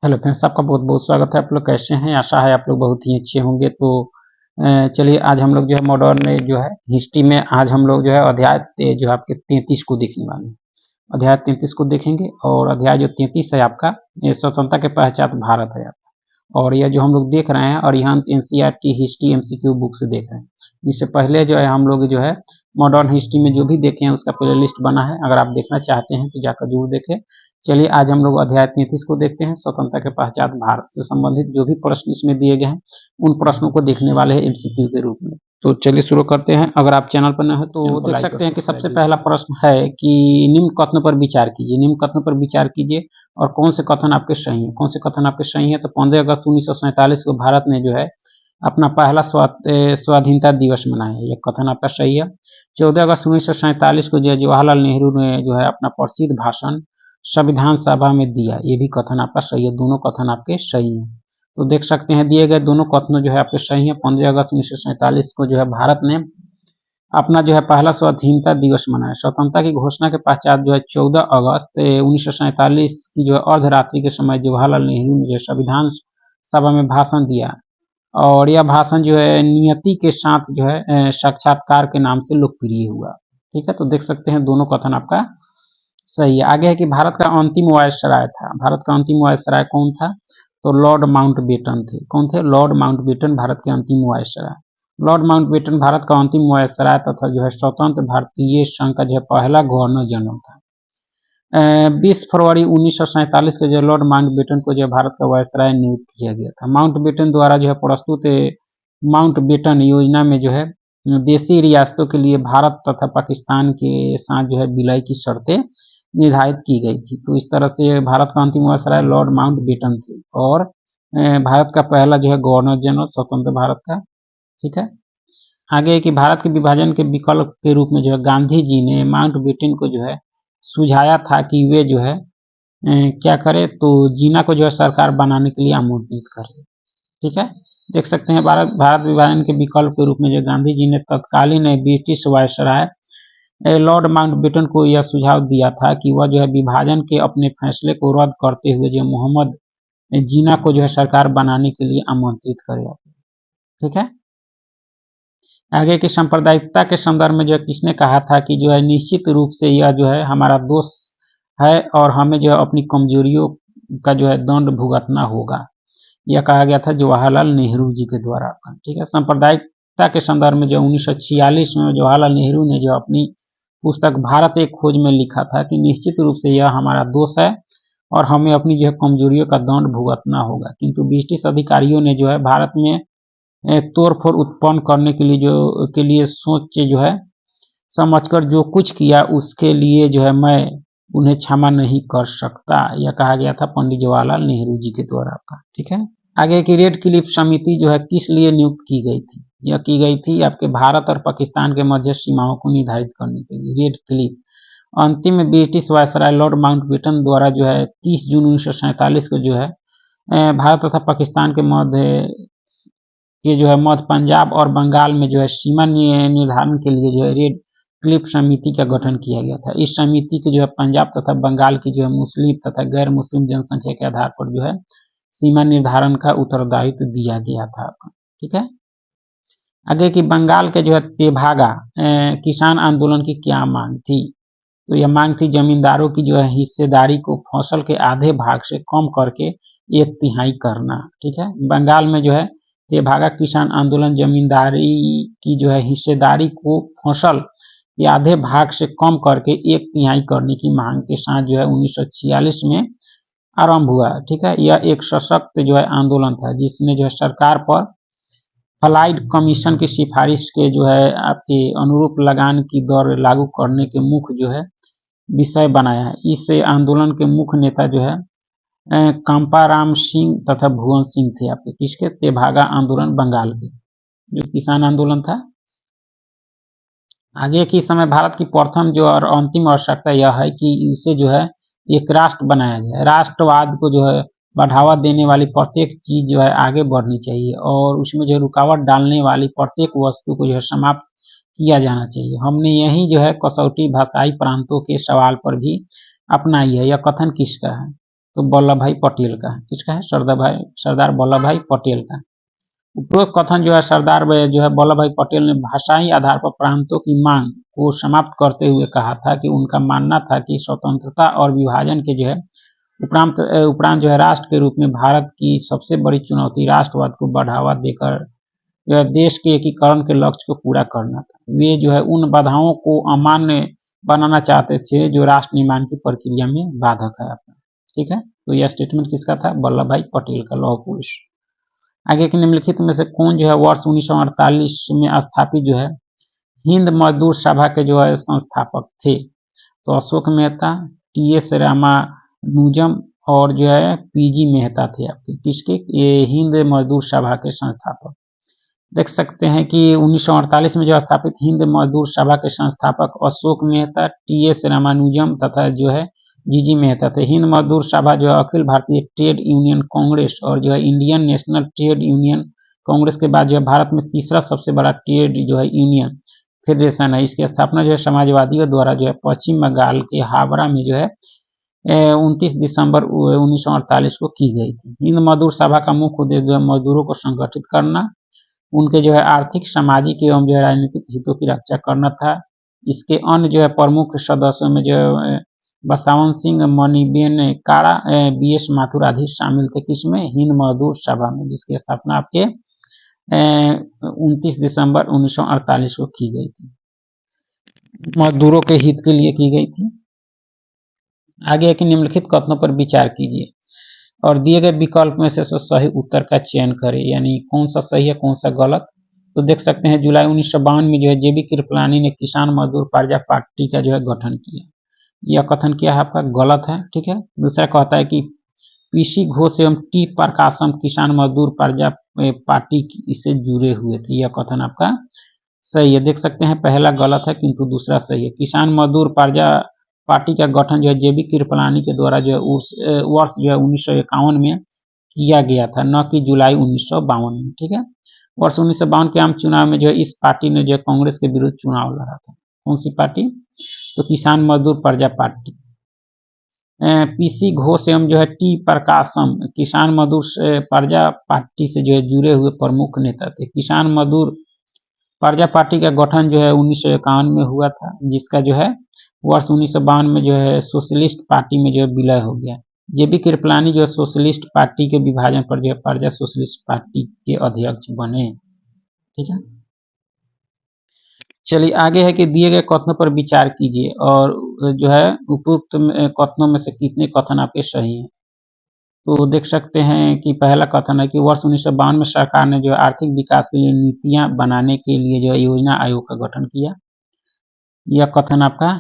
Hello friends, आपका बहुत-बहुत स्वागत है। आप लोग कैसे हैं? आशा है आप लोग बहुत ही अच्छे होंगे। तो चलिए आज हम लोग जो है मॉडर्न जो है हिस्ट्री में आज हम लोग जो है अध्याय जो है आपके 33 को देखने वाले हैं। अध्याय 33 को देखेंगे और अध्याय जो 33 है आपका ये स्वतंत्रता के पश्चात भारत है आपका। और यह जो हम लोग देख रहे हैं Arihant NCERT history MCQ book से देख रहे हैं। इससे पहले जो है हम लोग जो है मॉडर्न हिस्ट्री में जो भी देखे हैं उसका प्लेलिस्ट बना है, अगर आप देखना चाहते हैं तो जाकर जरूर देखें। चलिए आज हम लोग अध्याय 33 को देखते हैं, स्वतंत्रता के पश्चात भारत से संबंधित जो भी प्रश्न इसमें दिए गए हैं उन प्रश्नों को देखने वाले हैं एमसीक्यू के रूप में। तो चलिए शुरू करते हैं। अगर आप चैनल पर नए हो तो देख सकते हैं कि सबसे पहला प्रश्न है कि निम्न कथनों पर विचार कीजिए। निम्न कथनों पर विचार कीजिए और कौन से कथन आपके सही हैं। कौन से कथन आपके सही हैं? तो 15 अगस्त 1947 को भारत ने जो है अपना पहला स्वाधीनता दिवस मनाया है, यह कथन आपका सही है। 14 अगस्त 1947 को जो है जवाहरलाल नेहरू ने जो है अपना प्रसिद्ध भाषण संविधान सभा में दिया, ये भी कथन आपका सही है। दोनों कथन आपके सही हैं। तो देख सकते हैं दिए गए दोनों कथनों जो है आपके सही है। 15 अगस्त 1947 को जो है भारत ने अपना जो है पहला स्वाधीनता दिवस मनाया। स्वतंत्रता की घोषणा के पश्चात जो है 14 अगस्त 1947 की जो है अर्धरात्रि के समय जवाहरलाल नेहरू ने जो संविधान सभा में भाषण दिया और यह भाषण जो है नियति के साथ जो है साक्षात्कार के नाम से लोकप्रिय हुआ। ठीक है, तो देख सकते हैं दोनों कथन आपका सही है। आगे है कि भारत का अंतिम वायसराय था। भारत का अंतिम वायसराय कौन था? तो लॉर्ड माउंटबेटन थे। कौन थे? लॉर्ड माउंटबेटन भारत के अंतिम वायसराय। लॉर्ड माउंटबेटन भारत का अंतिम वायसराय तथा जो है स्वतंत्र भारतीय संघ का जो है पहला गवर्नर जनरल था। 20 फरवरी 1947 को जो लॉर्ड माउंटबेटन को जो भारत का वायसराय नियुक्त किया गया था। माउंटबेटन द्वारा जो है प्रस्तुत माउंटबेटन योजना में जो है देशी रियासतों के लिए भारत तथा पाकिस्तान के साथ जो है विलय की शर्तें निर्धारित की गई थी। तो इस तरह से भारत का अंतिम वायसराय लॉर्ड माउंटबेटन थे और भारत का पहला जो है गवर्नर जनरल स्वतंत्र भारत का। ठीक है, आगे है कि भारत के विभाजन के विकल्प के रूप में जो है गांधी जी ने माउंटबेटन को जो है सुझाया था कि वे जो है क्या करें, तो जीना को जो है सरकार बनाने के लिए आमंत्रित करें। ठीक है, देख सकते हैं भारत विभाजन के विकल्प के रूप में जो गांधी जी ने तत्कालीन ब्रिटिश वायसराय लॉर्ड माउंटबेटन को यह सुझाव दिया था कि वह जो है विभाजन के अपने फैसले को रद्द करते हुए जो मोहम्मद जीना को जो है सरकार बनाने के लिए आमंत्रित करे। ठीक है, आगे की सांप्रदायिकता के संदर्भ में जो किसने कहा था कि जो है निश्चित रूप से यह जो है हमारा दोष है और हमें जो है अपनी कमजोरियों का जो है दंड भुगतना होगा, यह कहा गया था जवाहरलाल नेहरू जी के द्वारा। ठीक है, सांप्रदायिकता के संदर्भ में जो 1946 में जवाहरलाल नेहरू ने जो अपनी पुस्तक भारत एक खोज में लिखा था कि निश्चित रूप से यह हमारा दोष है और हमें अपनी जो है कमजोरियों का दंड भुगतना होगा। किंतु ब्रिटिश अधिकारियों ने जो है भारत में तोड़फोड़ उत्पन्न करने के लिए सोच के जो है समझकर जो कुछ किया उसके लिए जो है मैं उन्हें क्षमा नहीं कर सकता, यह कहा गया था पंडित जवाहरलाल नेहरू जी के द्वारा आपका। ठीक है, आगे की रेड क्लिफ समिति जो है किस लिए नियुक्त की गई थी? यह की गई थी आपके भारत और पाकिस्तान के मध्य सीमाओं को निर्धारित करने के लिए। रेड क्लिफ अंतिम ब्रिटिश वायसराय लॉर्ड माउंटबेटन द्वारा जो है 30 जून 1947 को जो है भारत तथा पाकिस्तान के मध्य पंजाब और बंगाल में जो है सीमा निर्धारण के लिए जो है रेड क्लिफ समिति का गठन किया गया था। इस समिति को जो है पंजाब तथा बंगाल की जो है मुस्लिम तथा गैर मुस्लिम जनसंख्या के आधार पर जो है सीमा निर्धारण का उत्तरदायित्व दिया गया था। ठीक है, आगे की बंगाल के जो है तेभागा किसान आंदोलन की क्या मांग थी? तो यह मांग थी जमींदारों की जो है हिस्सेदारी को फसल के आधे भाग से कम करके 1/3 करना। ठीक है, बंगाल में जो है तेभागा किसान आंदोलन जमींदारी की जो है हिस्सेदारी को फसल के आधे भाग से कम करके 1/3 करने की मांग के साथ जो है 1946 में आरंभ हुआ। ठीक है, यह एक सशक्त जो है आंदोलन था जिसने जो है सरकार पर फ्लाइड कमीशन की सिफारिश के जो है आपके अनुरूप लगान की दर लागू करने के मुख्य जो है विषय बनाया है। इस आंदोलन के मुख्य नेता जो है कांपाराम सिंह तथा भुवन सिंह थे आपके। किसके? तेभागा आंदोलन बंगाल के जो किसान आंदोलन था। आगे के समय भारत की प्रथम जो और अंतिम आवश्यकता यह है कि इसे जो है एक राष्ट्र बनाया जाए। राष्ट्रवाद को जो है बढ़ावा देने वाली प्रत्येक चीज जो है आगे बढ़नी चाहिए और उसमें जो रुकावट डालने वाली प्रत्येक वस्तु को जो है समाप्त किया जाना चाहिए। हमने यही जो है कसौटी भाषाई प्रांतों के सवाल पर भी अपनाई है। यह कथन किसका है? तो वल्लभ भाई पटेल का। किसका है? सरदार वल्लभ भाई पटेल का। उपरोक्त कथन जो है सरदार जो है वल्लभ भाई पटेल ने भाषाई आधार पर प्रांतों की मांग को समाप्त करते हुए कहा था कि उनका मानना था कि स्वतंत्रता और विभाजन के जो है उपरांत जो है राष्ट्र के रूप में भारत की सबसे बड़ी चुनौती राष्ट्रवाद को बढ़ावा देकर जो है देश के एकीकरण के लक्ष्य को पूरा करना था। वे जो है उन बाधाओं को अमान्य बनाना चाहते थे जो राष्ट्र निर्माण की प्रक्रिया में बाधक है आपका। ठीक है, तो यह स्टेटमेंट किसका था? वल्लभ भाई पटेल का, लौह पुरुष। आगे के निम्नलिखित में से कौन जो है वर्ष 1948 में स्थापित जो है हिंद मजदूर सभा के जो है संस्थापक थे? तो अशोक मेहता, टी.एस. रामानुजम और जो है पी.जी. मेहता थे आपके। किसके? ये हिंद मजदूर सभा के संस्थापक। देख सकते हैं कि 1948 में जो स्थापित हिंद मजदूर सभा के संस्थापक अशोक मेहता, टी.एस. रामानुजम तथा जो है जी मेहता थे। हिंद मजदूर सभा जो है अखिल भारतीय ट्रेड यूनियन कांग्रेस और जो है Indian national trade union Congress के बाद जो है भारत में तीसरा सबसे बड़ा ट्रेड जो है यूनियन फेडरेशन है। इसकी स्थापना जो है समाजवादियों द्वारा जो है पश्चिम बंगाल के हावड़ा में जो है 29 दिसंबर 1948 को की गई थी। हिंद मजदूर सभा का मुख्य उद्देश्य जो है मजदूरों को संगठित करना, उनके जो है आर्थिक, सामाजिक एवं जो है राजनीतिक हितों की रक्षा करना था। इसके अन्य जो है प्रमुख सदस्यों में जो है बसावन सिंह, मणिबेन काड़ा, बी.एस. माथुर आदि शामिल थे। किसमें? हिंद मजदूर सभा में, जिसकी स्थापना आपके 29 दिसंबर 1948 को की गई थी, मजदूरों के हित के लिए की गई थी। आगे के निम्नलिखित कथनों पर विचार कीजिए और दिए गए विकल्प में से सही उत्तर का चयन करें, यानी कौन सा सही है कौन सा गलत। तो देख सकते हैं जुलाई 1952 में जो है जे.बी. कृपलानी ने किसान मजदूर प्रजा पार्टी का जो है गठन किया। यह कथन क्या है आपका? गलत है। ठीक है, दूसरा कहता है कि पीसी घोष एवं टी प्रकाशम किसान मजदूर प्रजा पार्टी से जुड़े हुए थे। यह कथन आपका सही है। देख सकते हैं पहला गलत है किंतु दूसरा सही है। किसान मजदूर प्रजा पार्टी का गठन जो है जे.बी. कृपलानी के द्वारा जो है उस वर्ष जो है 1951 में किया गया था, न कि जुलाई 1952 में। ठीक है, वर्ष 1952 के आम चुनाव में जो है इस पार्टी ने जो है कांग्रेस के विरुद्ध चुनाव लड़ा था। कौन सी पार्टी? तो किसान मजदूर प्रजा पार्टी। पीसी घोष एवं जो है टी प्रकाशम किसान मजदूर प्रजा पार्टी से जो है जुड़े हुए प्रमुख नेता थे। किसान मजदूर प्रजा पार्टी का गठन जो है 1951 में हुआ था, जिसका जो है वर्ष 1952 में जो है सोशलिस्ट पार्टी में जो है विलय हो गया। जे.बी. कृपलानी जो है सोशलिस्ट पार्टी के विभाजन पर जो है प्रजा सोशलिस्ट पार्टी के अध्यक्ष बने। ठीक है, चलिए आगे है कि दिए गए कथनों पर विचार कीजिए और जो है उपयुक्त कथनों में से कितने कथन आपके सही हैं। तो देख सकते हैं कि पहला कथन है कि वर्ष 1952 में सरकार ने जो है आर्थिक विकास के लिए नीतियां बनाने के लिए जो है योजना आयोग का गठन किया। यह कथन आपका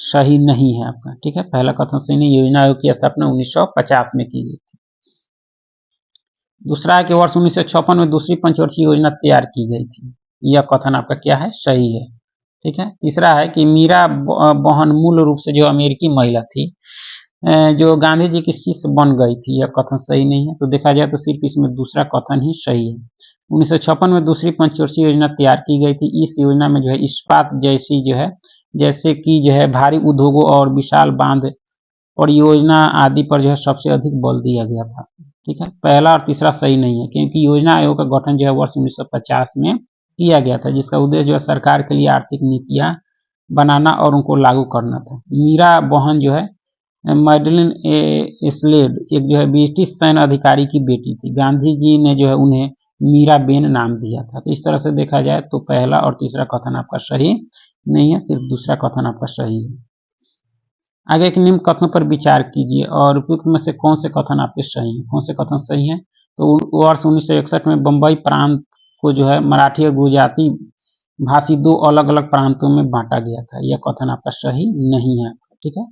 सही नहीं है आपका। ठीक है, पहला कथन सही नहीं। योजना आयोग की स्थापना 1950 में की गई थी। दूसरा है कि वर्ष 1956 में दूसरी पंचवर्षीय योजना तैयार की गई थी। यह कथन आपका क्या है? सही है। ठीक है, तीसरा है कि मीरा बहन मूल रूप से जो अमेरिकी महिला थी जो गांधी जी की शिष्य बन गई थी। यह कथन सही नहीं है। तो देखा जाए तो सिर्फ इसमें दूसरा कथन ही सही है। 1956 में दूसरी पंचवर्षीय योजना तैयार की गई थी। इस योजना में जो है इस्पात जैसे कि जो है भारी उद्योगों और विशाल बांध परियोजना आदि पर जो है सबसे अधिक बल दिया गया था। ठीक है, पहला और तीसरा सही नहीं है क्योंकि योजना आयोग का गठन जो है वर्ष 1950 में किया गया था, जिसका उद्देश्य जो है सरकार के लिए आर्थिक नीतियां बनाना और उनको लागू करना था। मीरा बहन जो है मैडलिन एस्लेड एक जो है ब्रिटिश सैन्य अधिकारी की बेटी थी। गांधी जी ने जो है उन्हें मीरा बेन नाम दिया था। तो इस तरह से देखा जाए तो पहला और तीसरा कथन आपका सही नहीं है, सिर्फ दूसरा कथन आपका सही है। आगे के निम्न कथनों पर विचार कीजिए और उपयुक्त में से कौन से कथन आपके सही हैं। कौन से कथन सही हैं? तो वर्ष 1961 में बम्बई प्रांत को जो है मराठी और गुजराती भाषी दो अलग अलग प्रांतों में बांटा गया था। यह कथन आपका सही नहीं है। ठीक है,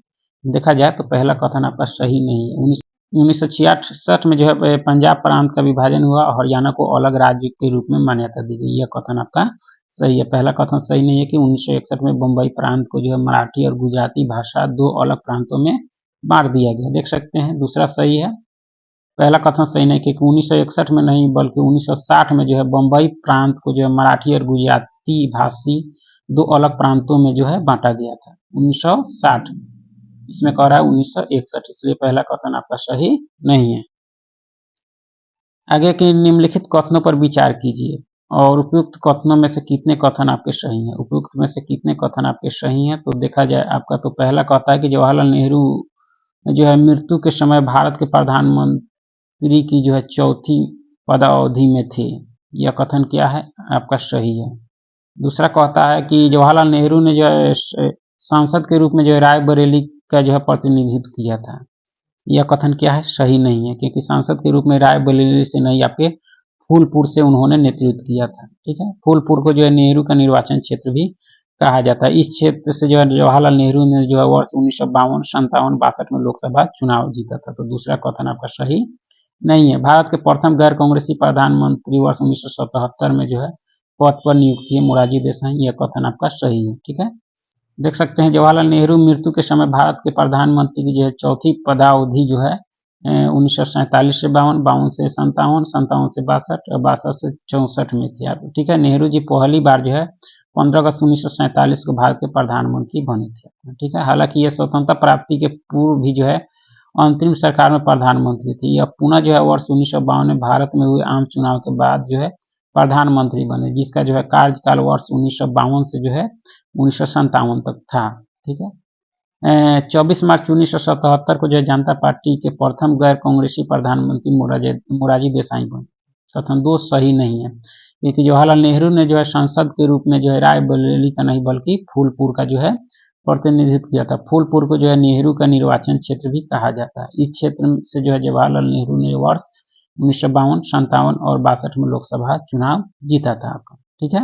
देखा जाए तो पहला कथन आपका सही नहीं है। 1966 में जो है पंजाब प्रांत का विभाजन हुआ और हरियाणा को अलग राज्य के रूप में मान्यता दी गई। यह कथन आपका सही है। पहला कथन सही नहीं है कि 1961 में बम्बई प्रांत को जो है मराठी और गुजराती भाषा दो अलग प्रांतों में बांट दिया गया। देख सकते हैं दूसरा सही है। पहला कथन सही नहीं क्योंकि 1961 में नहीं बल्कि 1960 में जो है बम्बई प्रांत को जो है मराठी और गुजराती भाषी दो अलग प्रांतों में जो है बांटा गया था 1960 में। इसमें कह रहा है 1961, इसलिए पहला कथन आपका सही नहीं है। आगे के निम्नलिखित कथनों पर विचार कीजिए और उपयुक्त कथनों में से कितने कथन आपके सही हैं। उपयुक्त में से कितने कथन आपके सही हैं, तो देखा जाए आपका तो पहला कहता है कि जवाहरलाल नेहरू जो है मृत्यु के समय भारत के प्रधानमंत्री की जो है चौथी पदावधि में थे। यह कथन क्या है, आपका सही है। दूसरा कहता है कि जवाहरलाल नेहरू ने जो है सांसद के रूप में जो है रायबरेली का जो है प्रतिनिधित्व किया था। यह कथन क्या है, सही नहीं है, क्योंकि सांसद के रूप में रायबरेली से नहीं, आपके फूलपुर से उन्होंने नेतृत्व किया था। ठीक है, फूलपुर को जो है नेहरू का निर्वाचन क्षेत्र भी कहा जाता है। इस क्षेत्र से जो है जवाहरलाल नेहरू ने जो है वर्ष 1952, 57, 62 में लोकसभा चुनाव जीता था। तो दूसरा कथन आपका सही नहीं है। भारत के प्रथम गैर कांग्रेसी प्रधानमंत्री वर्ष 1977 में जो है पद पर नियुक्त किए मोरारजी देसाई। यह कथन आपका सही है। ठीक है, देख सकते हैं जवाहरलाल नेहरू मृत्यु के समय भारत के प्रधानमंत्री की जो है चौथी पदावधि जो है 1947 से 52, 52 से 57, 57 से 62 और 62 से 64 में थे। ठीक है, नेहरू जी पहली बार जो है 15 अगस्त 1947 को भारत के प्रधानमंत्री बने थे। ठीक है, हालांकि ये स्वतंत्रता प्राप्ति के पूर्व भी जो है अंतरिम सरकार में प्रधानमंत्री थे। यह पुनः जो है वर्ष 1952 में भारत में हुए आम चुनाव के बाद जो है प्रधानमंत्री बने, जिसका जो है कार्यकाल वर्ष 1952 से जो है 1957 तक था। ठीक है, 24 मार्च 1977 को जो है जनता पार्टी के प्रथम गैर कांग्रेसी प्रधानमंत्री मोरारजी देसाई बने। कथन 2 सही नहीं है, क्योंकि जवाहरलाल नेहरू ने जो है सांसद के रूप में जो है रायबरेली का नहीं बल्कि फूलपुर का जो है प्रतिनिधित्व किया था। फूलपुर को जो है नेहरू का निर्वाचन क्षेत्र भी कहा जाता है। इस क्षेत्र से जो है जवाहरलाल नेहरू ने वर्ष 1952, 57 और 62 में लोकसभा चुनाव जीता था आपका। ठीक है,